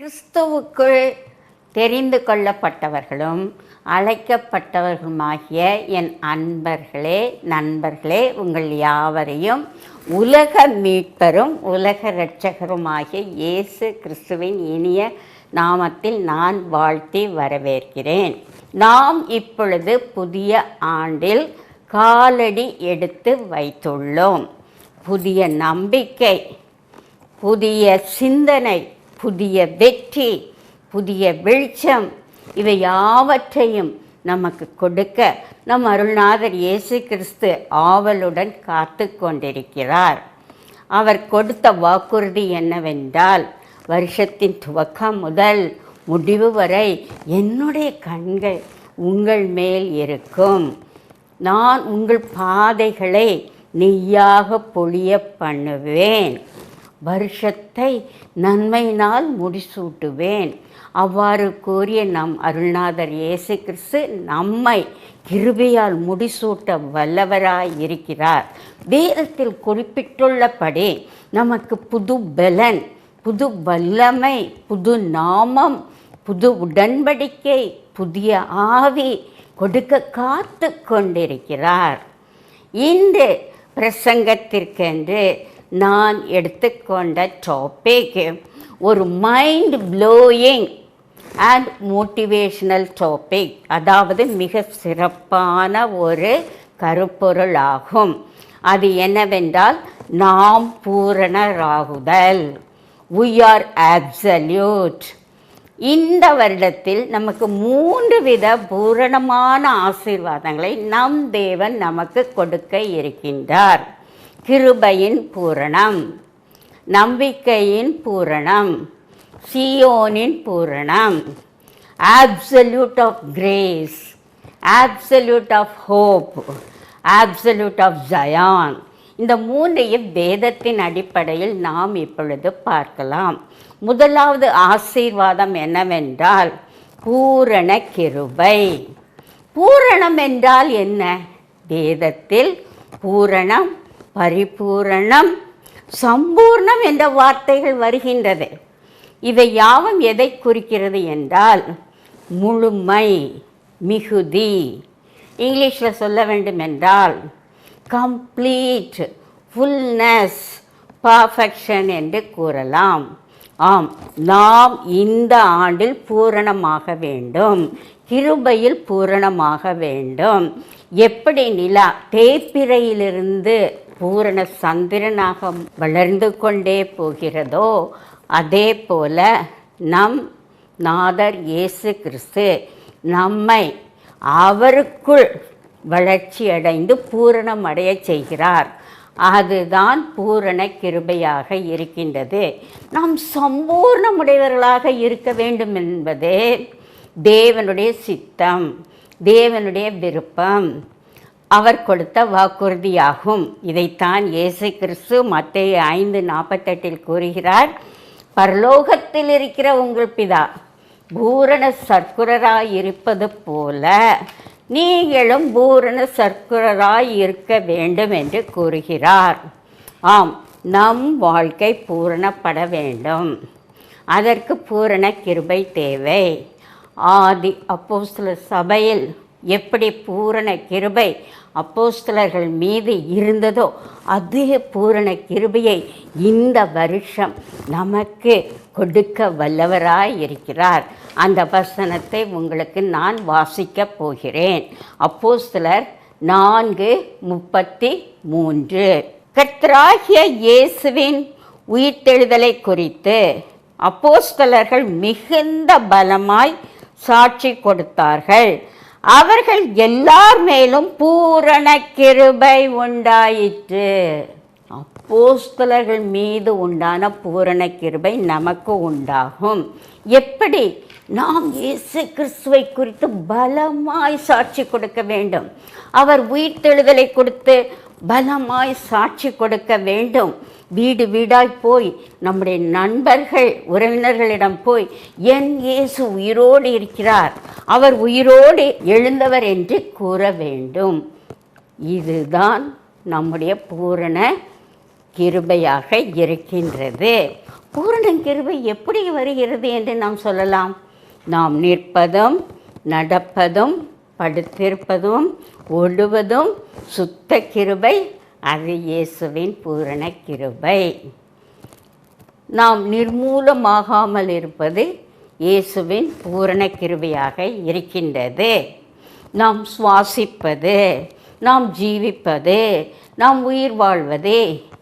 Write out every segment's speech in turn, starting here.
கிறிஸ்துவுக்குள் தெரிந்து கொள்ளப்பட்டவர்களும் அழைக்கப்பட்டவர்களுமாகிய என் அன்பர்களே, நண்பர்களே, உங்கள் யாவரையும் உலக மீட்பரும் உலக இரட்சகருமாகிய இயேசு கிறிஸ்துவின் இனிய நாமத்தில் நான் வாழ்த்தி வரவேற்கிறேன். நாம் இப்பொழுது புதிய ஆண்டில் காலடி எடுத்து வைத்துள்ளோம். புதிய நம்பிக்கை, புதிய சிந்தனை, புதிய வெற்றி, புதிய வெளிச்சம், இவை யாவற்றையும் நமக்கு கொடுக்க நம் அருள்நாதர் இயேசு கிறிஸ்து ஆவலுடன் காத்து கொண்டிருக்கிறார். அவர் கொடுத்த வாக்குறுதி என்னவென்றால், வருஷத்தின் துவக்கம் முதல் முடிவு வரை என்னுடைய கண்கள் உங்கள் மேல் இருக்கும், நான் உங்கள் பாதைகளை நெய்யாக பொழிய பண்ணுவேன், வருஷத்தை நன்மையினால் முடிசூட்டுவேன். அவ்வாறு கூறிய நம் அருள்நாதர் இயேசு கிறிஸ்து நம்மை கிருபையால் முடிசூட்ட வல்லவராய் இருக்கிறார். வேதத்தில் குறிப்பிட்டுள்ளபடி நமக்கு புது பலன், புது வல்லமை, புது நாமம், புது உடன்படிக்கை, புதிய ஆவி கொடுக்க காத்து கொண்டிருக்கிறார். இந்த பிரசங்கத்திற்கென்று நான் எடுத்துக்கொண்ட டாபிக் ஒரு mind blowing and motivational topic, அதாவது மிக சிறப்பான ஒரு கருப்பொருளாகும். அது என்னவென்றால், நாம் பூரணராகுதல். we are absolute. இந்த வருடத்தில் நமக்கு 3 வித பூரணமான ஆசீர்வாதங்களை நம் தேவன் நமக்கு கொடுக்க இருக்கின்றார். கிருபையின் பூரணம், நம்பிக்கையின் பூரணம், சீயோனின் பூரணம், absolute of grace, absolute of hope, absolute of Zion. இந்த 3ஐயும் வேதத்தின் அடிப்படையில் நாம் இப்பொழுது பார்க்கலாம். முதலாவது ஆசீர்வாதம் என்னவென்றால், பூரண கிருபை. பூரணம் என்றால் என்ன? வேதத்தில் பூரணம், பரிபூரணம், சம்பூர்ணம் என்ற வார்த்தைகள் வருகின்றது. இவை யாவும் எதை குறிக்கிறது என்றால், முழுமை, மிகுதி. இங்கிலீஷில் சொல்ல வேண்டும் என்றால் கம்ப்ளீட், ஃபுல்னஸ், பர்ஃபெக்ஷன் என்று கூறலாம். ஆம், நாம் இந்த ஆண்டில் பூரணமாக வேண்டும், கிருபையில் பூரணமாக வேண்டும். எப்படி நிலா தேய்பிறையிலிருந்து பூரண சந்திரனாக வளர்ந்து கொண்டே போகிறதோ, அதே போல நம் நாதர் இயேசு கிறிஸ்து நம்மை அவருக்குள் வளர்ச்சி அடைந்து பூரணம் அடைய செய்கிறார். அதுதான் பூரண கிருபையாக இருக்கின்றது. நாம் சம்பூர்ணமுடையவர்களாக இருக்க வேண்டும் என்பதே தேவனுடைய சித்தம், தேவனுடைய விருப்பம், அவர் கொடுத்த வாக்குறுதியாகும். இதைத்தான் இயேசு கிறிஸ்து மத்தேயு 5:48 கூறுகிறார். பரலோகத்தில் இருக்கிற உங்கள் பிதா பூரண சர்க்குரராய் இருப்பது போல நீங்களும் பூரண சர்க்குரராய் இருக்க வேண்டும் என்று கூறுகிறார். ஆம், நம் வாழ்க்கை பூரணப்பட வேண்டும். அதற்கு பூரண கிருபை தேவை. ஆதி அப்போஸ்தலர் சபையில் எப்படி பூரண கிருபை அப்போஸ்தலர்கள் மீது இருந்ததோ, அதே பூரண கிருபையை இந்த வருஷம் நமக்கு கொடுக்க வல்லவராய் இருக்கிறார். அந்த வசனத்தை உங்களுக்கு நான் வாசிக்கப் போகிறேன். அப்போஸ்தலர் 4:33. கர்த்தராகிய இயேசுவின் உயிர்த்தெழுதலை குறித்து அப்போஸ்தலர்கள் மிகுந்த பலமாய் சாட்சி கொடுத்தார்கள். அவர்கள் எல்லார் மேலும் பூரண கிருபை உண்டாயிற்று. அப்போஸ்தலர்கள் மீது உண்டான பூரண கிருபை நமக்கு உண்டாகும். எப்படி? நாம் இயேசு கிறிஸ்துவை குறித்து பலமாய் சாட்சி கொடுக்க வேண்டும். அவர் உயிர்த்தெழுதலை கொடுத்து பலமாய் சாட்சி கொடுக்க வேண்டும். வீடு வீடாய் போய் நம்முடைய நண்பர்கள் உறவினர்களிடம் போய் என் இயேசு உயிரோடு இருக்கிறார், அவர் உயிரோடு எழுந்தவர் என்று கூற வேண்டும். இதுதான் நம்முடைய பூரண கிருபையாக இருக்கின்றது. பூரண கிருபை எப்படி வருகிறது என்று நாம் சொல்லலாம். நாம் நிற்பதும் நடப்பதும் படுத்திருப்பதும் ஓடுவதும் சுத்த கிருபை, அது இயேசுவின் பூரண கிருபை. நாம் நிர்மூலமாகாமல் இருப்பது இயேசுவின் பூரண கிருபையாக இருக்கின்றது. நாம் சுவாசிப்பது, நாம் ஜீவிப்பது, நாம் உயிர் வாழ்வது,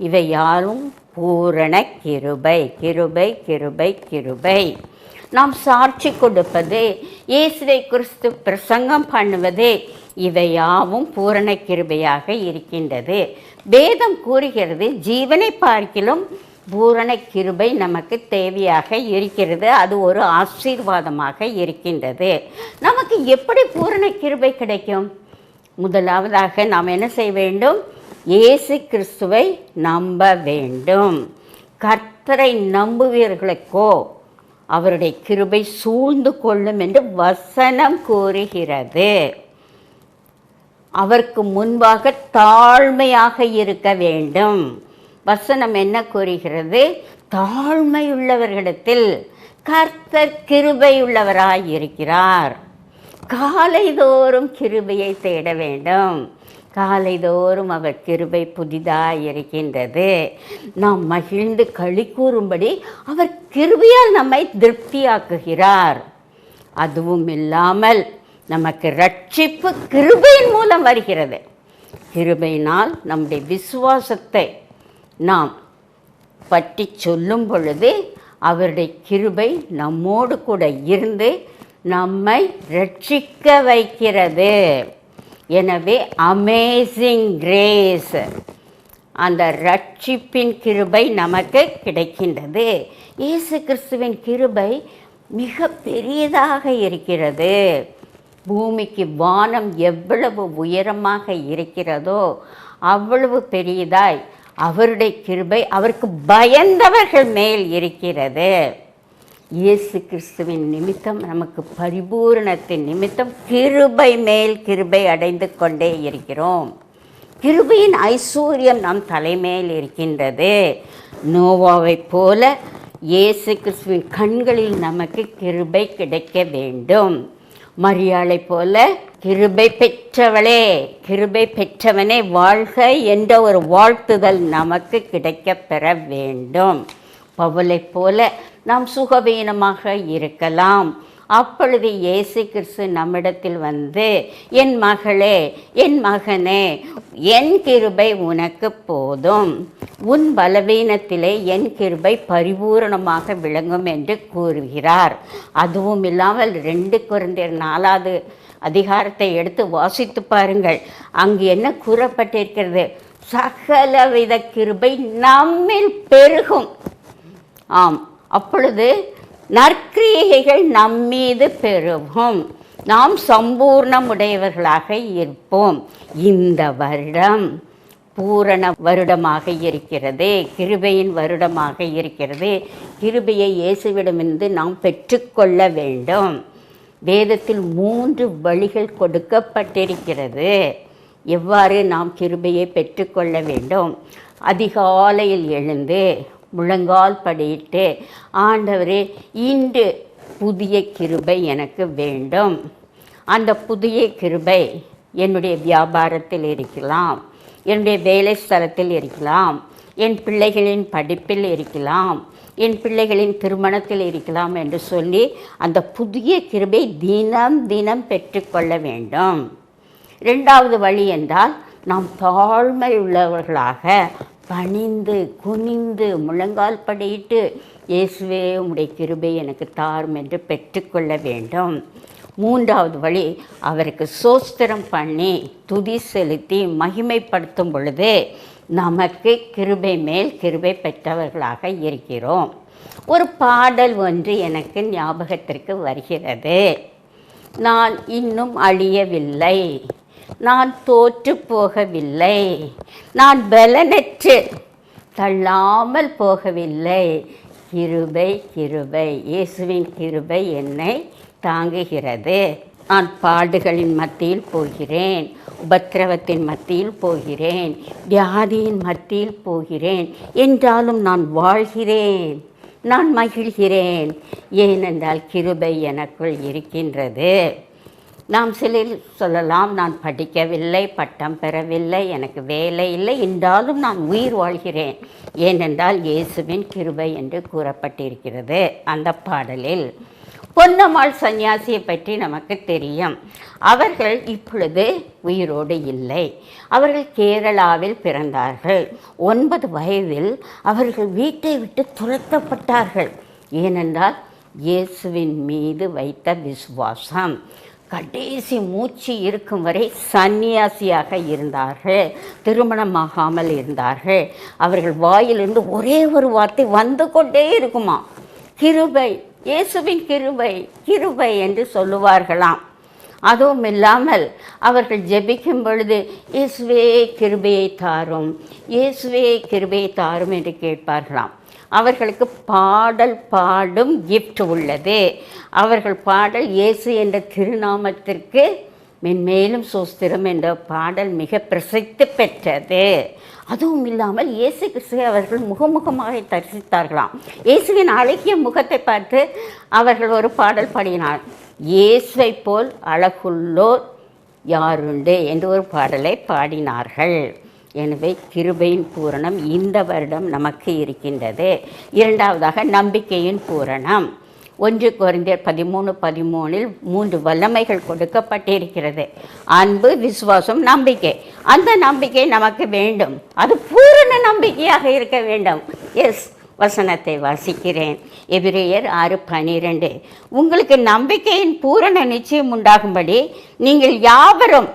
இவை யாரும் பூரண கிருபை. கிருபை கிருபை கிருபை. நாம் சாட்சி கொடுப்பது, இயேசுவை கிறிஸ்து பிரசங்கம் பண்ணுவது, இவையாவும் பூரண கிருபையாக இருக்கின்றது. வேதம் கூறுகிறது, ஜீவனை பார்க்கிலும் பூரண கிருபை நமக்கு தேவையாக இருக்கிறது. அது ஒரு ஆசீர்வாதமாக இருக்கின்றது. நமக்கு எப்படி பூரண கிருபை கிடைக்கும்? முதலாவதாக நாம் என்ன செய்ய வேண்டும்? இயேசு கிறிஸ்துவை நம்ப வேண்டும். கர்த்தரை நம்புவீர்களுக்கோ அவருடைய கிருபை சூழ்ந்து கொள்ளும் என்று வசனம் கூறுகிறது. அவருக்கு முன்பாக தாழ்மையாக இருக்க வேண்டும். வசனம் என்ன கூறுகிறது? தாழ்மையுள்ளவர்களிடத்தில் கர்த்தர் கிருபையுள்ளவராய் இருக்கிறார். காலைதோறும் கிருபையை தேட வேண்டும். காலைதோறும் அவர் கிருபை புதிதாக இருக்கின்றது. நாம் மகிழ்ந்து களி கூறும்படி அவர் கிருபையால் நம்மை திருப்தியாக்குகிறார். அதுவும் இல்லாமல் நமக்கு ரட்சிப்பு கிருபையின் மூலம் வருகிறது. கிருபையினால் நம்முடைய விசுவாசத்தை நாம் பற்றி சொல்லும் பொழுது அவருடைய கிருபை நம்மோடு கூட இருந்து நம்மை ரட்சிக்க வைக்கிறது. எனவே அமேசிங் கிரேஸ், அந்த ரட்சிப்பின் கிருபை நமக்கு கிடைக்கின்றது. இயேசு கிறிஸ்துவின் கிருபை மிக பெரியதாக இருக்கிறது. பூமிக்கு வானம் எவ்வளவு உயரமாக இருக்கிறதோ அவ்வளவு பெரியதாய் அவருடைய கிருபை அவருக்கு பயந்தவர்கள் மேல் இருக்கிறது. இயேசு கிறிஸ்துவின் நிமித்தம் நமக்கு பரிபூரணத்தின் நிமித்தம் கிருபை மேல் கிருபை அடைந்து கொண்டே இருக்கிறோம். கிருபையின் ஐஸ்வர்யம் நம் தலைமேல் இருக்கின்றது. நோவாவைப் போல இயேசு கிறிஸ்துவின் கண்களில் நமக்கு கிருபை கிடைக்க வேண்டும். மரியாளை போல கிருபை பெற்றவளே, கிருபை பெற்றவனே வாழ்க என்ற ஒரு வாழ்த்துதல் நமக்கு கிடைக்க பெற வேண்டும். பவுலை போல நாம் சுகவீனமாக இருக்கலாம். அப்பொழுது இயேசு கிறிஸ்து நம்மிடத்தில் வந்து, என் மகளே, என் மகனே, என் கிருபை உனக்கு போதும், உன் பலவீனத்திலே என் கிருபை பரிபூரணமாக விளங்கும் என்று கூறுகிறார். அதுவும் இல்லாமல் 2 கொரிந்தியர் 4வது அதிகாரத்தை எடுத்து வாசித்து பாருங்கள். அங்கு என்ன கூறப்பட்டிருக்கிறது? சகலவித கிருபை நம்மில் பெருகும். ஆம், அப்பொழுது நற்கிரியைகள் நம்மீது பெருகும். நாம் சம்பூர்ணமுடையவர்களாக இருப்போம். இந்த வருடம் பூரண வருடமாக இருக்கிறது, கிருபையின் வருடமாக இருக்கிறது. கிருபையை இயேசுவிடமிருந்து நாம் பெற்றுக்கொள்ள வேண்டும். வேதத்தில் 3 வழிகள் கொடுக்கப்பட்டிருக்கிறது. எவ்வாறு நாம் கிருபையை பெற்றுக்கொள்ள வேண்டும்? அதிகாலையில் எழுந்து முழங்கால் படியிட்டு, ஆண்டவரே, இன்று புதிய கிருபை எனக்கு வேண்டும். அந்த புதிய கிருபை என்னுடைய வியாபாரத்தில் இருக்கலாம், என்னுடைய வேலை ஸ்தலத்தில் இருக்கலாம், என் பிள்ளைகளின் படிப்பில் இருக்கலாம், என் பிள்ளைகளின் திருமணத்தில் இருக்கலாம் என்று சொல்லி அந்த புதிய கிருபை தினம் தினம் பெற்றுக்கொள்ள வேண்டும். 2வது வழி என்றால், நாம் தாழ்மை உள்ளவர்களாக பணிந்து குனிந்து முழங்கால் படியிட்டு, இயேசுவே உம்முடைய கிருபை எனக்கு தாரும் என்று பெற்றுக்கொள்ள வேண்டும். 3வது வழி, அவருக்கு சோஸ்திரம் பண்ணி துதி செலுத்தி மகிமைப்படுத்தும் பொழுது நமக்கு கிருபை மேல் கிருபை பெற்றவர்களாக இருக்கிறோம். ஒரு பாடல் ஒன்று எனக்கு ஞாபகத்திற்கு வருகிறது. நான் இன்னும் அழியவில்லை, நான் தோற்று போகவில்லை, நான் பலனற்று தள்ளாமல் போகவில்லை, கிருபை கிருபை, இயேசுவின் கிருபை என்னை தாங்குகிறது. நான் பாடுகளின் மத்தியில் போகிறேன், உபத்திரவத்தின் மத்தியில் போகிறேன், வியாதியின் மத்தியில் போகிறேன், என்றாலும் நான் வாழ்கிறேன், நான் மகிழ்கிறேன். ஏனென்றால் கிருபை எனக்குள் இருக்கின்றது. நாம் சிலர் சொல்லலாம், நான் படிக்கவில்லை, பட்டம் பெறவில்லை, எனக்கு வேலை இல்லை, என்றாலும் நான் உயிர் வாழ்கிறேன், ஏனென்றால் இயேசுவின் கிருபை என்று கூறப்பட்டிருக்கிறது. அந்த பாடலில் பொன்னம்மாள் சன்னியாசியை பற்றி நமக்கு தெரியும். அவர்கள் இப்பொழுது உயிரோடு இல்லை. அவர்கள் கேரளாவில் பிறந்தார்கள். 9 வயதில் அவர்கள் வீட்டை விட்டு துரத்தப்பட்டார்கள். ஏனென்றால் இயேசுவின் மீது வைத்த விசுவாசம். கடைசி மூச்சு இருக்கும் வரை சன்னியாசியாக இருந்தார்கள், திருமணமாகாமல் இருந்தார்கள். அவர்கள் வாயிலிருந்து ஒரே ஒரு வார்த்தை வந்து கொண்டே இருக்குமா, கிருபை, இயேசுவின் கிருபை கிருபை என்று சொல்லுவார்களாம். அதுவும் இல்லாமல் அவர்கள் ஜெபிக்கும் பொழுது இயேசுவே கிருபையை தாரும், இயேசுவே கிருபையை தாரும் என்று கேட்பார்களாம். அவர்களுக்கு பாடல் பாடும் கிஃப்ட் உள்ளது. அவர்கள் பாடல் இயேசு என்ற திருநாமத்திற்கு மென்மேலும் சோஸ்திரம் என்ற பாடல் மிக பிரசித்தி பெற்றது. அதுவும் இல்லாமல் இயேசு கிறிஸ்துவை அவர்கள் முகமுகமாக தரிசித்தார்களாம். இயேசுவின் அழகிய முகத்தை பார்த்து அவர்கள் ஒரு பாடல் பாடினார். இயேசுவை போல் அழகுள்ளோர் யாருண்டு என்று ஒரு பாடலை பாடினார்கள். எனவே கிருபையின் பூரணம் இந்த வருடம் நமக்கு இருக்கின்றது. இரண்டாவதாக நம்பிக்கையின் பூரணம். 1 கொரிந்தியர் 13:13 3 வல்லமைகள் கொடுக்கப்பட்டிருக்கிறது. அன்பு, விசுவாசம், நம்பிக்கை. அந்த நம்பிக்கை நமக்கு வேண்டும். அது பூரண நம்பிக்கையாக இருக்க வேண்டும். வசனத்தை வாசிக்கிறேன். எபிரேயர் 6:12. உங்களுக்கு நம்பிக்கையின் பூரண நிச்சயம் உண்டாகும்படி நீங்கள் யாவரும்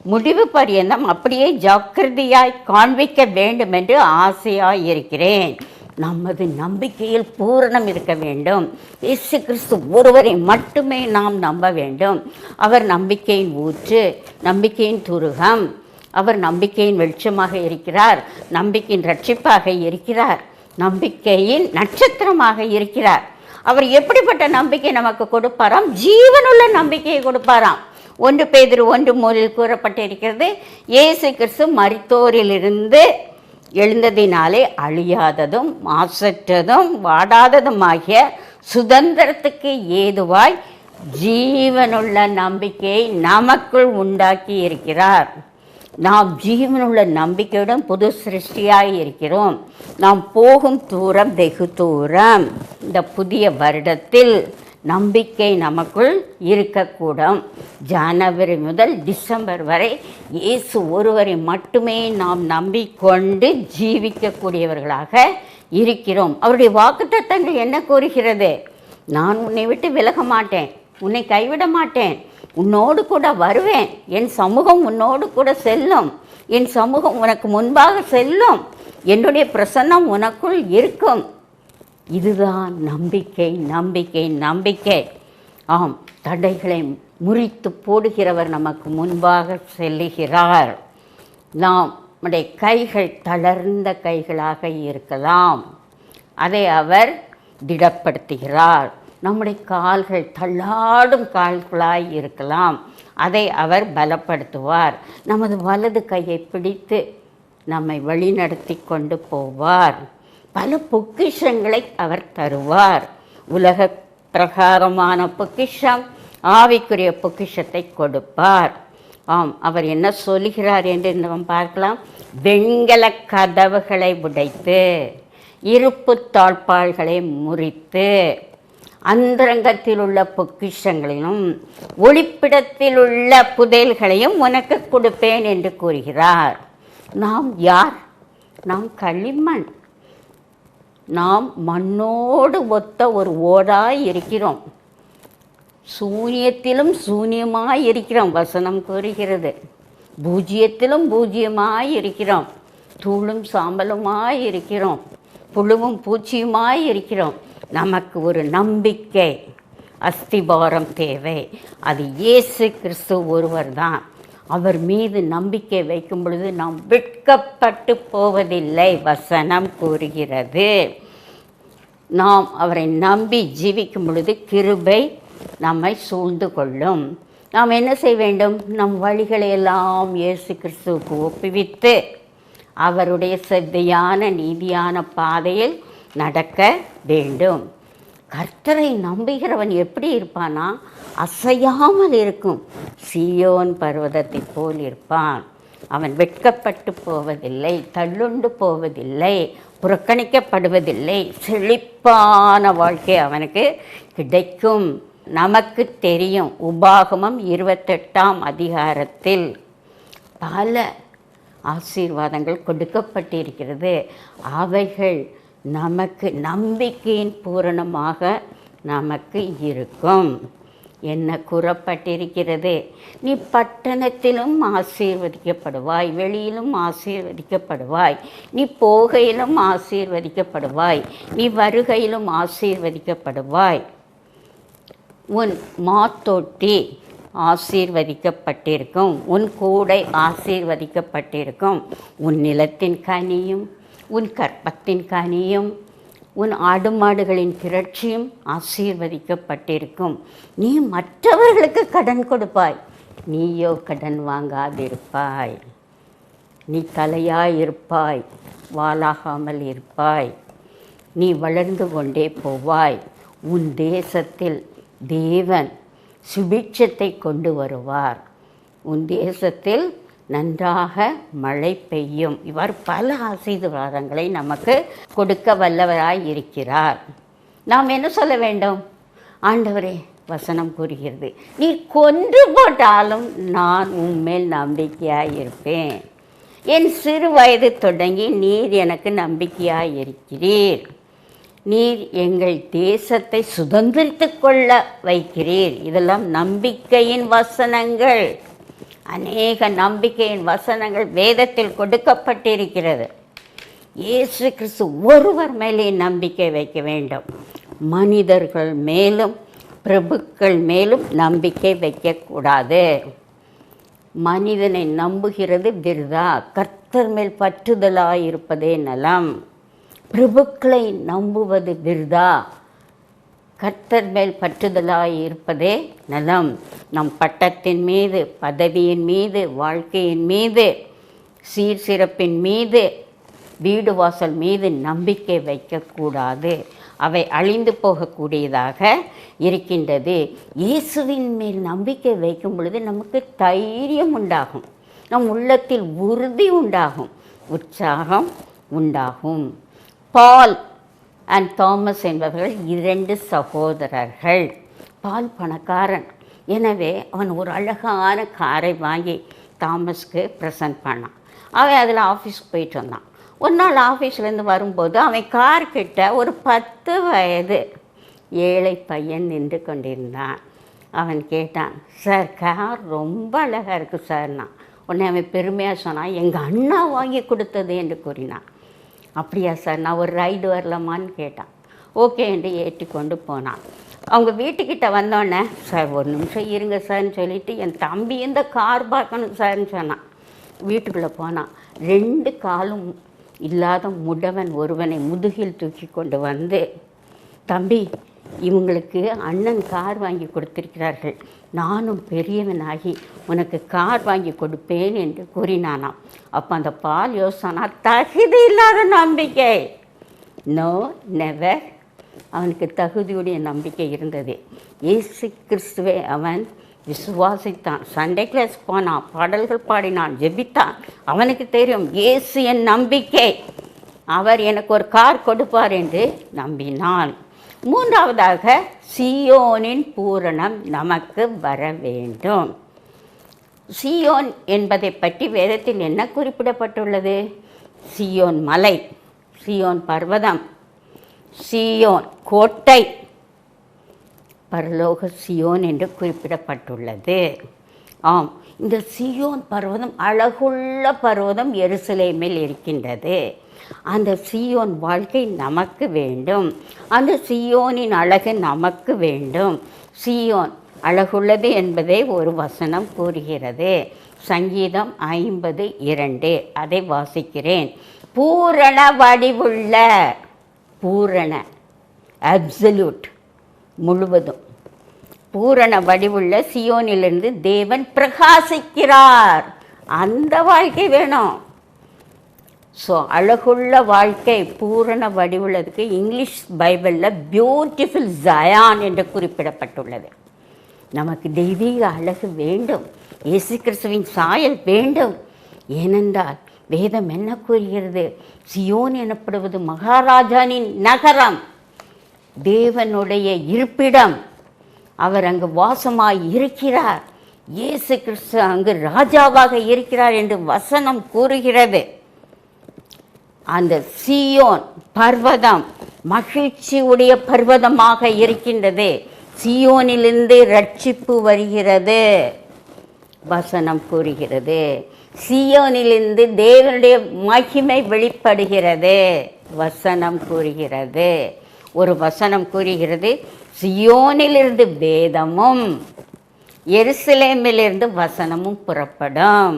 முடிவு பரியந்தம் அப்படியே ஜாக்கிரதையாய் காண்பிக்க வேண்டும் என்று ஆசையாய் இருக்கிறேன். நமது நம்பிக்கையில் பூரணம் இருக்க வேண்டும். இயேசு கிறிஸ்து ஒருவரை மட்டுமே நாம் நம்ப வேண்டும். அவர் நம்பிக்கையின் ஊற்று, நம்பிக்கையின் துருகம். அவர் நம்பிக்கையின் வெளிச்சமாக இருக்கிறார், நம்பிக்கையின் ரட்சிப்பாக இருக்கிறார், நம்பிக்கையின் நட்சத்திரமாக இருக்கிறார். அவர் எப்படிப்பட்ட நம்பிக்கை நமக்கு கொடுப்பாராம்? ஜீவனுள்ள நம்பிக்கையை கொடுப்பாராம். 1 பேதுரு 1:3 கூறப்பட்டிருக்கிறது, இயேசு கிறிஸ்து மரித்தோரிலிருந்து எழுந்ததினாலே அழியாததும் மாசற்றதும் வாடாததுமாகிய சுதந்திரத்துக்கு ஏதுவாய் ஜீவனுள்ள நம்பிக்கையை நமக்குள் உண்டாக்கி இருக்கிறார். நாம் ஜீவனுள்ள நம்பிக்கையுடன் புது சிருஷ்டியாய் இருக்கிறோம். நாம் போகும் தூரம் வெகு தூரம். இந்த புதிய வருடத்தில் நம்பிக்கை நமக்குள் இருக்கக்கூடும். ஜனவரி முதல் டிசம்பர் வரை இயேசு ஒருவரை மட்டுமே நாம் நம்பிக்கொண்டு ஜீவிக்கக்கூடியவர்களாக இருக்கிறோம். அவருடைய வாக்குத்தத்தங்கள் என்ன கூறுகிறது? நான் உன்னை விட்டு விலக மாட்டேன், உன்னை கைவிட மாட்டேன், உன்னோடு கூட வருவேன், என் சமூகம் உன்னோடு கூட செல்லும், என் சமூகம் உனக்கு முன்பாக செல்லும், என்னுடைய பிரசன்னம் உனக்குள் இருக்கும். இதுதான் நம்பிக்கை, நம்பிக்கை, நம்பிக்கை. ஆம், தடைகளை முறித்து போடுகிறவர் நமக்கு முன்பாக செல்லுகிறார். நம்முடைய கைகள் தளர்ந்த கைகளாக இருக்கலாம், அதை அவர் திடப்படுத்துகிறார். நம்முடைய கால்கள் தள்ளாடும் கால்களாய் இருக்கலாம், அதை அவர் பலப்படுத்துவார். நமது வலது கையை பிடித்து நம்மை வழிநடத்தி கொண்டு போவார். பல பொக்கிஷங்களை அவர் தருவார். உலக பிரகாரமான பொக்கிஷம், ஆவிக்குரிய பொக்கிஷத்தை கொடுப்பார். ஆம், அவர் என்ன சொல்கிறார் என்று நாம் பார்க்கலாம். வெண்கல கதவுகளை உடைத்து, இருப்பு தாழ்பாள்களை முறித்து, அந்தரங்கத்தில் உள்ள பொக்கிஷங்களிலும் ஒளிப்பிடத்தில் உள்ள புதையல்களையும் உனக்கு கொடுப்பேன் என்று கூறுகிறார். நாம் யார்? நாம் களிமண். நாம் மண்ணோடு ஒத்த ஒரு ஓடாய் இருக்கிறோம். சூனியத்திலும் சூனியமாய் இருக்கிறோம், வசனம் கூறுகிறது. பூஜ்ஜியத்திலும் பூஜ்ஜியமாய் இருக்கிறோம். தூளும் சாம்பலுமாய் இருக்கிறோம், புழுவும் பூச்சியுமாய் இருக்கிறோம். நமக்கு ஒரு நம்பிக்கை, அஸ்திபாரம் தேவை. அது இயேசு கிறிஸ்து ஒருவர் தான். அவர் மீது நம்பிக்கை வைக்கும் பொழுது நாம் வெட்கப்பட்டு போவதில்லை. வசனம் கூறுகிறது. நாம் அவரை நம்பி ஜீவிக்கும் பொழுது கிருபை நம்மை சூழ்ந்து கொள்ளும். நாம் என்ன செய்ய வேண்டும்? நம் வழிகளை எல்லாம் இயேசு கிறிஸ்துவுக்கு ஒப்புவித்து அவருடைய செவ்வையான நீதியான பாதையில் நடக்க வேண்டும். கர்த்தரை நம்புகிறவன் எப்படி இருப்பானா? அசையாமல் இருக்கும் சீயோன் பர்வதத்தை போல் இருப்பான். அவன் வெட்கப்பட்டு போவதில்லை, தள்ளுண்டு போவதில்லை, புறக்கணிக்கப்படுவதில்லை. செழிப்பான வாழ்க்கை அவனுக்கு கிடைக்கும். நமக்கு தெரியும், உபாகமம் 28ஆம் அதிகாரத்தில் பல ஆசீர்வாதங்கள் கொடுக்கப்பட்டிருக்கிறது. அவைகள் நமக்கு நம்பிக்கையின் பூரணமாக நமக்கு இருக்கும். என்ன கூறப்பட்டிருக்கிறது? நீ பட்டணத்திலும் ஆசீர்வதிக்கப்படுவாய், வெளியிலும் ஆசீர்வதிக்கப்படுவாய், நீ போகையிலும் ஆசீர்வதிக்கப்படுவாய், நீ வருகையிலும் ஆசீர்வதிக்கப்படுவாய். உன் மாத்தொட்டி ஆசீர்வதிக்கப்பட்டிருக்கும், உன் கூடை ஆசீர்வதிக்கப்பட்டிருக்கும், உன் நிலத்தின் கனியும் உன் கற்பத்தின் கனியும் உன் ஆடு மாடுகளின் திரட்சியும் ஆசீர்வதிக்கப்பட்டிருக்கும். நீ மற்றவர்களுக்கு கடன் கொடுப்பாய், நீயோ கடன் வாங்காதிருப்பாய். நீ தலையாய் இருப்பாய், வாலாகாமல் இருப்பாய். நீ வளர்ந்து கொண்டே போவாய். உன் தேசத்தில் தேவன் சுபிட்சத்தை கொண்டு வருவார். உன் தேசத்தில் நன்றாக மழை பெய்யும். இவர் பல ஆசீர்வாதங்களை நமக்கு கொடுக்க வல்லவராய் இருக்கிறார். நாம் என்ன சொல்ல வேண்டும்? ஆண்டவரே, வசனம் கூறுகிறது, நீ கொன்று போட்டாலும் நான் உன்மேல் நம்பிக்கையாய் இருப்பேன். என் சிறு வயது தொடங்கி நீர் எனக்கு நம்பிக்கையாய் இருக்கிறீர். நீர் எங்கள் தேசத்தை சுதந்திரித்து கொள்ள வைக்கிறீர். இதெல்லாம் நம்பிக்கையின் வசனங்கள். அநேக நம்பிக்கையின் வசனங்கள் வேதத்தில் கொடுக்கப்பட்டிருக்கிறது. இயேசு கிறிஸ்து ஒருவர் மேலே நம்பிக்கை வைக்க வேண்டும். மனிதர்கள் மேலும் பிரபுக்கள் மேலும் நம்பிக்கை வைக்கக்கூடாது. மனிதனை நம்புகிறது விருதா, கர்த்தர் மேல் பற்றுதலாயிருப்பதே நலம். பிரபுக்களை நம்புவது விருதா, கர்த்தர் மேல் பற்றுதலாய் இருப்பதே நலம். நம் பட்டத்தின் மீது, பதவியின் மீது, வாழ்க்கையின் மீது, சீர்சிறப்பின் மீது, வீடு வாசல் மீது நம்பிக்கை வைக்கக்கூடாது. அவை அழிந்து போகக்கூடியதாக இருக்கின்றது. இயேசுவின் மேல் நம்பிக்கை வைக்கும் பொழுது நமக்கு தைரியம் உண்டாகும், நம் உள்ளத்தில் உறுதி உண்டாகும், உற்சாகம் உண்டாகும். பால் அண்ட் தாமஸ் என்பவர்கள் 2 சகோதரர்கள். பால் பணக்காரன். எனவே அவன் ஒரு அழகான காரை வாங்கி தாமஸ்க்கு ப்ரெசன்ட் பண்ணான். அவன் அதில் ஆஃபீஸ்க்கு போயிட்டு வந்தான். ஒரு நாள் ஆஃபீஸ்லேருந்து வரும்போது அவன் கார்கிட்ட ஒரு 10 வயது ஏழை பையன் நின்று கொண்டிருந்தான். அவன் கேட்டான், சார் கார் ரொம்ப அழகாக இருக்குது சார்னா. உடனே அவன் பெருமையாக சொன்னான், எங்கள் அண்ணா வாங்கி கொடுத்தது என்று கூறினான். அப்படியா சார், நான் ஒரு ரைடு வரலாமான்னு கேட்டான். ஓகே என்று ஏற்றி கொண்டு போனான். அவங்க வீட்டுக்கிட்ட வந்தோடனே, சார் ஒரு நிமிஷம் இருங்க சார்ன்னு சொல்லிவிட்டு என் தம்பி இந்த கார் பார்க்கணும் சார்ன்னு சொன்னான். வீட்டுக்குள்ளே போனான். 2 காலும் இல்லாத முடவன் ஒருவனை முதுகில் தூக்கி கொண்டு வந்து, தம்பி, இவங்களுக்கு அண்ணன் கார் வாங்கி கொடுத்திருக்கிறார்கள், நானும் பெரியவனாகி உனக்கு கார் வாங்கி கொடுப்பேன் என்று கூறினானாம். அப்போ அந்த பால் யோசனா, தகுதி இல்லாத நம்பிக்கை. No, never. அவனுக்கு தகுதியுடைய நம்பிக்கை இருந்தது. இயேசு கிறிஸ்துவை அவன் விசுவாசித்தான். சண்டே கிளாஸ் போனான், பாடல்கள் பாடினான், ஜெபித்தான். அவனுக்கு தெரியும், இயேசு என் நம்பிக்கை, அவர் எனக்கு ஒரு கார் கொடுப்பார் என்று நம்பினான். 3வதாக, சீயோனின் பூரணம் நமக்கு வர வேண்டும். சீயோன் என்பதை பற்றி வேதத்தில் என்ன குறிப்பிடப்பட்டுள்ளது? சீயோன் மலை, சீயோன் பர்வதம், சீயோன் கோட்டை, பரலோக சீயோன் என்று குறிப்பிடப்பட்டுள்ளது. ஆம், இந்த சீயோன் பர்வதம் அழகுள்ள பர்வதம் எருசலேமில் இருக்கின்றது. அந்த சீயோன் வாழ்க்கை நமக்கு வேண்டும். அந்த சீயோனின் அழகு நமக்கு வேண்டும். சீயோன் அழகுள்ளது என்பதை ஒரு வசனம் கூறுகிறது. சங்கீதம் 50:2 அதை வாசிக்கிறேன். பூரண வடிவுள்ள, பூரண அப்சல்யூட், முழுவதும் பூரண வடிவுள்ள சியோனிலிருந்து தேவன் பிரகாசிக்கிறார். அந்த வாழ்க்கை வேணும். ஸோ அழகுள்ள வாழ்க்கை, பூரண வடிவுள்ளதுக்கு இங்கிலீஷ் பைபிளில் பியூட்டிஃபுல் ஜயான் என்று குறிப்பிடப்பட்டுள்ளது. நமக்கு தெய்வீக அழகு வேண்டும், இயேசு கிறிஸ்துவின் சாயல் வேண்டும். ஏனென்றால் வேதம் என்ன கூறுகிறது? சியோன் எனப்படுவது மகாராஜானின் நகரம், தேவனுடைய இருப்பிடம். அவர் அங்கு வாசமாய் இருக்கிறார். இயேசு கிறிஸ்து அங்கு ராஜாவாக இருக்கிறார் என்று வசனம் கூறுகிறது. அந்த சீயோன் பர்வதம் மகிழ்ச்சியுடைய பர்வதமாக இருக்கின்றது. சீயோனிலிருந்து ரட்சிப்பு வருகிறது, வசனம் கூறுகிறது. சீயோனிலிருந்து தேவனுடைய மகிமை வெளிப்படுகிறது, வசனம் கூறுகிறது. ஒரு வசனம் கூறுகிறது, சியோனிலிருந்து வேதமும் எருசலேமிலிருந்து வசனமும் புறப்படும்.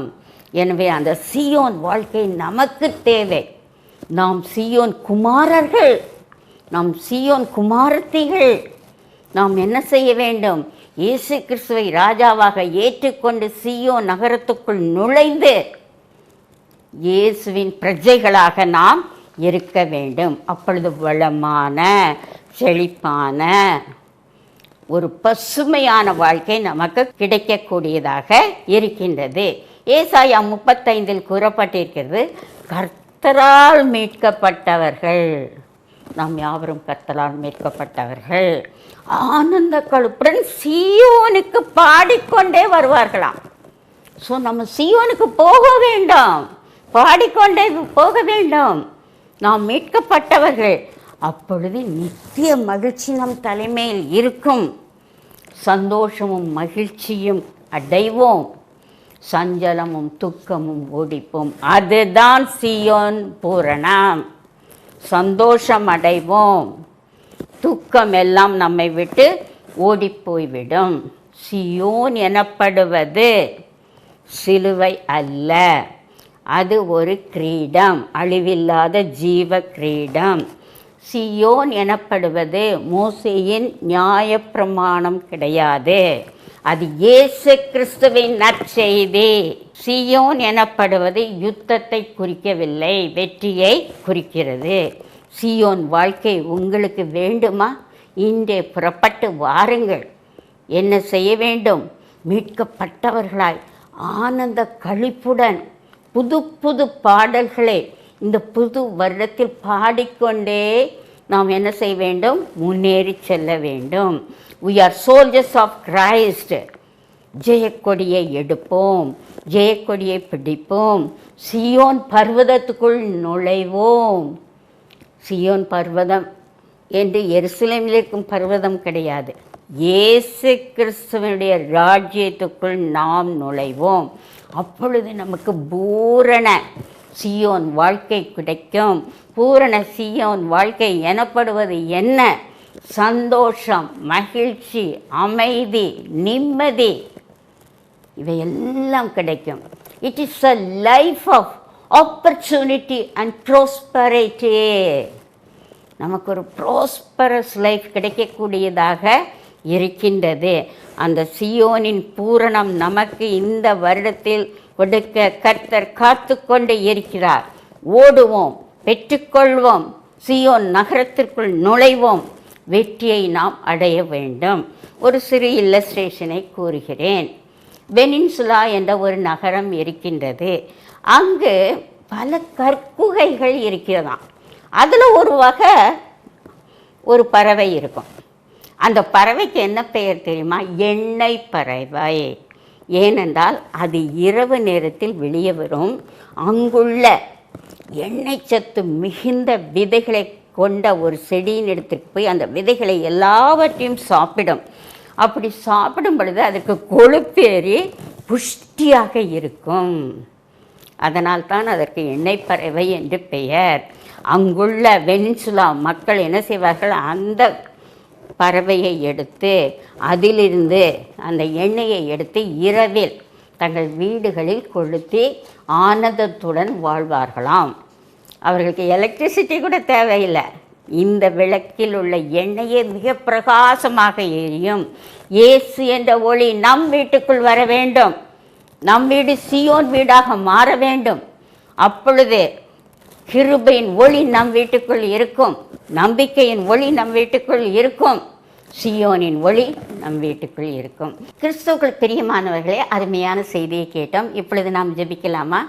எனவே அந்த சீயோன் வாழ்க்கை நமக்கு தேவை. நாம் சீயோன் குமாரர்கள், நாம் சீயோன் குமாரத்திகள். நாம் என்ன செய்ய வேண்டும்? இயேசு கிறிஸ்துவை ராஜாவாக ஏற்றுக்கொண்டு சீயோன் நகரத்துக்குள் நுழைந்து இயேசுவின் பிரஜைகளாக நாம் இருக்க வேண்டும். அப்பொழுது வளமான, செழிப்பான, ஒரு பசுமையான வாழ்க்கை நமக்கு கிடைக்கக்கூடியதாக இருக்கின்றது. ஏசாயா 35 கூறப்பட்டிருக்கிறது, கர்த்தரால் மீட்கப்பட்டவர்கள், நாம் யாவரும் கர்த்தரால் மீட்கப்பட்டவர்கள் ஆனந்த களுப்புடன் சீயோனுக்கு பாடிக்கொண்டே வருவார்களாம். ஸோ நம்ம சீயோனுக்கு போக வேண்டும், பாடிக்கொண்டே போக வேண்டும். நாம் மீட்கப்பட்டவர்கள். அப்பொழுது நித்திய மகிழ்ச்சி நம் தலைமையில் இருக்கும். சந்தோஷமும் மகிழ்ச்சியும் அடைவோம், சஞ்சலமும் துக்கமும் ஓடிப்போம். அதுதான் சீயோன் பூரணம். சந்தோஷம் அடைவோம், துக்கம் எல்லாம் நம்மை விட்டு ஓடி போய்விடும். சீயோன் எனப்படுவது சிலுவை அல்ல, அது ஒரு கிரீடம், அழிவில்லாத ஜீவ கிரீடம். சீயோன் எனப்படுவது மோசேயின் நியாயப்பிரமாணம் கிடையாது, அது இயேசு கிறிஸ்துவின் நற்செய்தி. சீயோன் எனப்படுவது யுத்தத்தை குறிக்கவில்லை, வெற்றியை குறிக்கிறது. சீயோன் வாழ்க்கை உங்களுக்கு வேண்டுமா? இன்றே புறப்பட்டு வாருங்கள். என்ன செய்ய வேண்டும்? மீட்கப்பட்டவர்களாய் ஆனந்த களிப்புடன் புது புது பாடல்களை இந்த புது வருடத்தில் பாடிக்கொண்டே நாம் என்ன செய்ய வேண்டும்? முன்னேறி செல்ல வேண்டும். We are soldiers of Christ. ஜெயக்கொடியை எடுப்போம், ஜெயக்கொடியை பிடிப்போம், சீயோன் பர்வதத்துக்குள் நுழைவோம். சீயோன் பர்வதம் என்று எருசலேமில் இருக்கும் பர்வதம் கிடையாது, இயேசு கிறிஸ்துவனுடைய ராஜ்யத்துக்குள் நாம் நுழைவோம். அப்பொழுது நமக்கு பூரண சீயோன் வாழ்க்கை கிடைக்கும். பூரண சீயோன் வாழ்க்கை எனப்படுவது என்ன? சந்தோஷம், மகிழ்ச்சி, அமைதி, நிம்மதி, இவையெல்லாம் கிடைக்கும். It is a life of opportunity and prosperity. நமக்கு ஒரு ப்ராஸ்பரஸ் லைஃப் கிடைக்கக்கூடியதாக இருக்கின்றது. அந்த சீயோனின் பூரணம் நமக்கு இந்த வருடத்தில் கொடுக்க கர்த்தர் காத்து கொண்டு இருக்கிறார். ஓடுவோம், பெற்றுக்கொள்வோம், சீயோன் நகரத்திற்குள் நுழைவோம், வெற்றியை நாம் அடைய வேண்டும். ஒரு சிறு இல்லஸ்ட்ரேஷனை கூறுகிறேன். பெனின்சுலா என்ற ஒரு நகரம் இருக்கின்றது. அங்கு பல கற்குகைகள் இருக்கிறதாம். அதில் ஒரு வகை ஒரு பறவை இருக்கும். அந்த பறவைக்கு என்ன பெயர் தெரியுமா? எண்ணெய் பறவை. ஏனென்றால் அது இரவு நேரத்தில் வெளியே வரும். அங்குள்ள எண்ணெய் சத்து மிகுந்த விதைகளை கொண்ட ஒரு செடியின் இடத்துக்கு போய் அந்த விதைகளை எல்லாவற்றையும் சாப்பிடும். அப்படி சாப்பிடும் பொழுது அதற்கு கொழுப்பேறி புஷ்டியாக இருக்கும். அதனால்தான் அதற்கு எண்ணெய் பறவை என்று பெயர். அங்குள்ள வெனின்சுலா மக்கள் என்ன செய்வார்கள், அந்த பறவையை எடுத்து அதிலிருந்து அந்த எண்ணெயை எடுத்து இரவில் தங்கள் வீடுகளில் கொளுத்தி ஆனந்தத்துடன் வாழ்வார்களாம். அவர்களுக்கு எலக்ட்ரிசிட்டி கூட தேவையில்லை. இந்த விளக்கில் உள்ள எண்ணெயே மிக பிரகாசமாக எரியும். இயேசு என்ற ஒளி நம் வீட்டுக்குள் வர வேண்டும். நம் வீடு சீயோன் வீடாக மாற வேண்டும். அப்பொழுது கிருபையின் ஒளி நம் வீட்டுக்குள் இருக்கும். நம்பிக்கையின் ஒளி நம் வீட்டுக்குள் இருக்கும். சீயோனின் ஒளி நம் வீட்டுக்குள் இருக்கும். கிறிஸ்துவுக்குள் பிரியமானவர்களே, அருமையான செய்தியை கேட்டோம். இப்பொழுது நாம் ஜெபிக்கலாமா?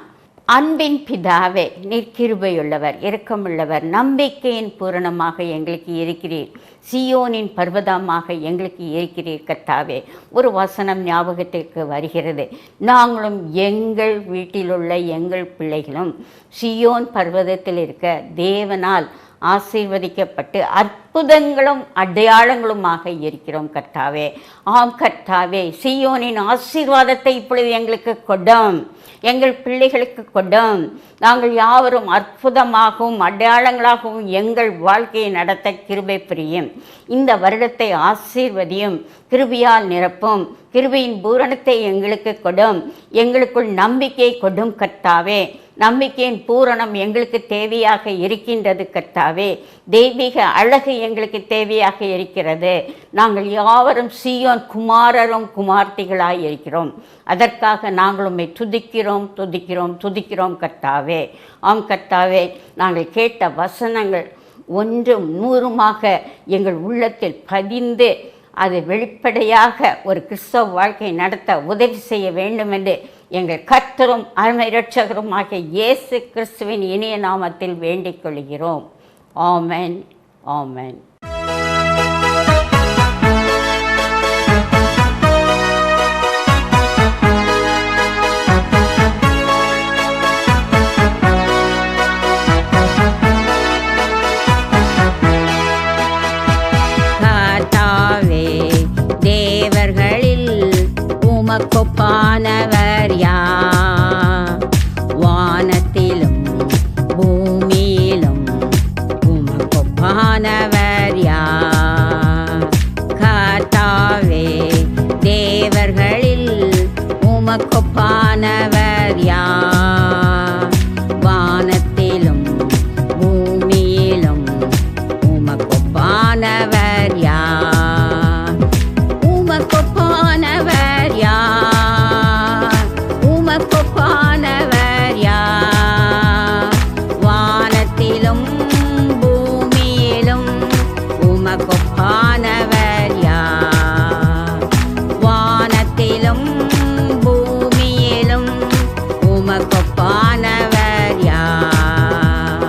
அன்பின் பிதாவே, நீர் கிருபையுள்ளவர், இரக்கமுள்ளவர், நம்பிக்கையின் பூரணமாக எங்களுக்கு இருக்கிறீர், சீயோனின் பர்வதமாக எங்களுக்கு இருக்கிறீர் கர்த்தாவே. ஒரு வசனம் ஞாபகத்திற்கு வருகிறது. நாங்களும் எங்கள் வீட்டிலுள்ள எங்கள் பிள்ளைகளும் சீயோன் பர்வதத்தில் இருக்க தேவனால் ஆசீர்வதிக்கப்பட்டு அற்புதங்களும் அடையாளங்களுமாக இருக்கிறோம் கர்த்தாவே. ஆம் கர்த்தாவே, சீயோனின் ஆசீர்வாதத்தை இப்பொழுது எங்களுக்கு கொடும், எங்கள் பிள்ளைகளுக்கு கொடும். நாங்கள் யாவரும் அற்புதமாகவும் அடையாளங்களாகவும் எங்கள் வாழ்க்கையை நடத்த கிருபை புரியும். இந்த வருடத்தை ஆசீர்வதியும், கிருபையால் நிரப்பும், கிருபையின் பூரணத்தை எங்களுக்கு கொடும். எங்களுக்குள் நம்பிக்கை கொடும் கர்த்தாவே. நம்பிக்கையின் பூரணம் எங்களுக்கு தேவையாக இருக்கின்றது கர்த்தாவே. தெய்வீக அழகு எங்களுக்கு தேவையாக இருக்கிறது. நாங்கள் யாவரும் சீயோன் குமாரரும் குமார்த்திகளாய் இருக்கிறோம். அதற்காக நாங்கள் உம்மை துதிக்கிறோம் துதிக்கிறோம் துதிக்கிறோம் கர்த்தாவே. ஆம் கர்த்தாவே, நாங்கள் கேட்ட வசனங்கள் 100மாக எங்கள் உள்ளத்தில் பதிந்து அது வெளிப்படையாக ஒரு கிறிஸ்தவ வாழ்க்கை நடத்த உதவி செய்ய வேண்டும் என்று எங்கள் கர்த்தரும் அருமை இரட்சகரும் ஆகிய இயேசு கிறிஸ்துவின் இனிய நாமத்தில் வேண்டிக் கொள்கிறோம். ஆமென், ஆமென். உமக்கொப்பானவர் யார்? வானத்திலும் பூமியிலும் உமக்கொப்பானவர் யார்? கர்த்தாவே, தேவர்களில் உமக்கொப்பானவர் யார்? வானத்திலும் பூமியிலும் உமக்கொப்பானவர் யார்? உமக்கொப்பானவர் யார்? உமக்கொப்பானவர் யார்? வானத்திலும் பூமியிலும் உமக்கொப்பானவர் யார்? வானத்திலும் பூமியிலும் உமக்கொப்பானவர் யார்?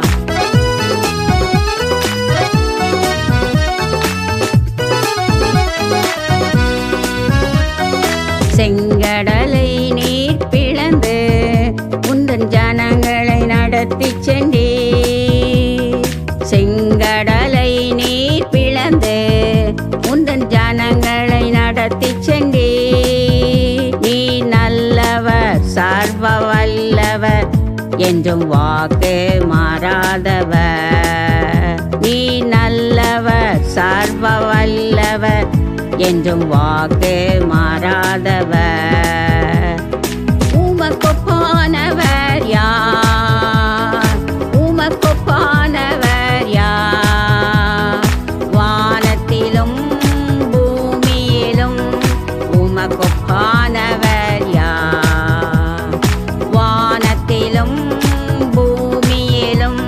செங்கடலை நீர் பிளந்து உந்தன் ஜனங்களை நடத்தி சென்றீர். செங்கடலை நீர் பிளந்து உந்தன் ஜனங்களை நடத்தி சென்றீர். நீ நல்லவர், சர்வ வல்லவர், என்றும் வாக்கு மாறாதவர். நீ நல்லவர், சர்வ வல்லவர், என்றும் வாக்கு மாறாதவர். உமக்கொப்பானவர் யார்? உமக்கொப்பானவர் யார்? வானத்திலும் பூமியிலும் உமக்கொப்பானவர் யார்? வானத்திலும் பூமியிலும்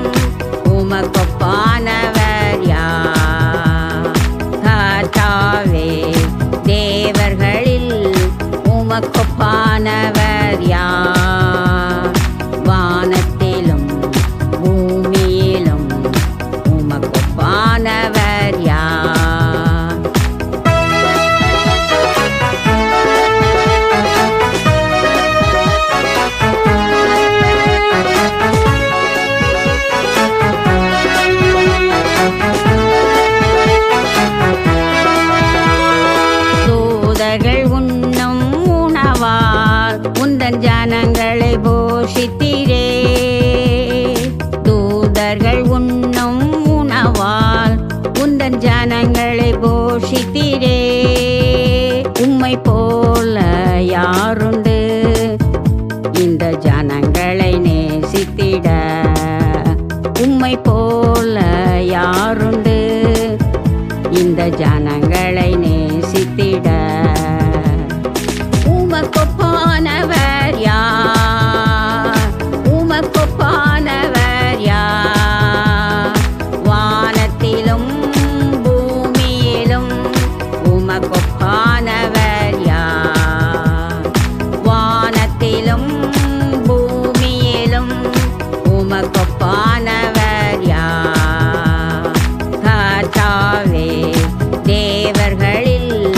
உமக்கொப்பானவர் யார்? கர்த்தாவே, தேவர்களில் உமக்கொப்பானவர் யார்? வானத்திலும் பூமியிலும் உமக்கொப்பானவர் யார்? தூதர்கள் உண்ணும் உணவால் ஜனங்களை போஷித்தீரே. தூதர்கள் உண்ணும் உணவால் உந்தன் ஜனங்களை போஷித்தீரே. உம்மை போல யாருண்டு இந்த ஜனங்களை நேசித்திட? உம்மை போல யாருண்டு இந்த ஜனங்களை நேசித்திட? உமக்கொப்பானவர் யார்? உமக்கொப்பானவர் யார்? வானத்திலும் பூமியிலும் உமக்கொப்பானவர் யார்? வானத்திலும் பூமியிலும் உமக்கொப்பானவர் யார்? கர்த்தாவே, தேவர்களில்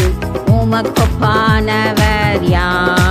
உமக்கொப்பானவர் யார்?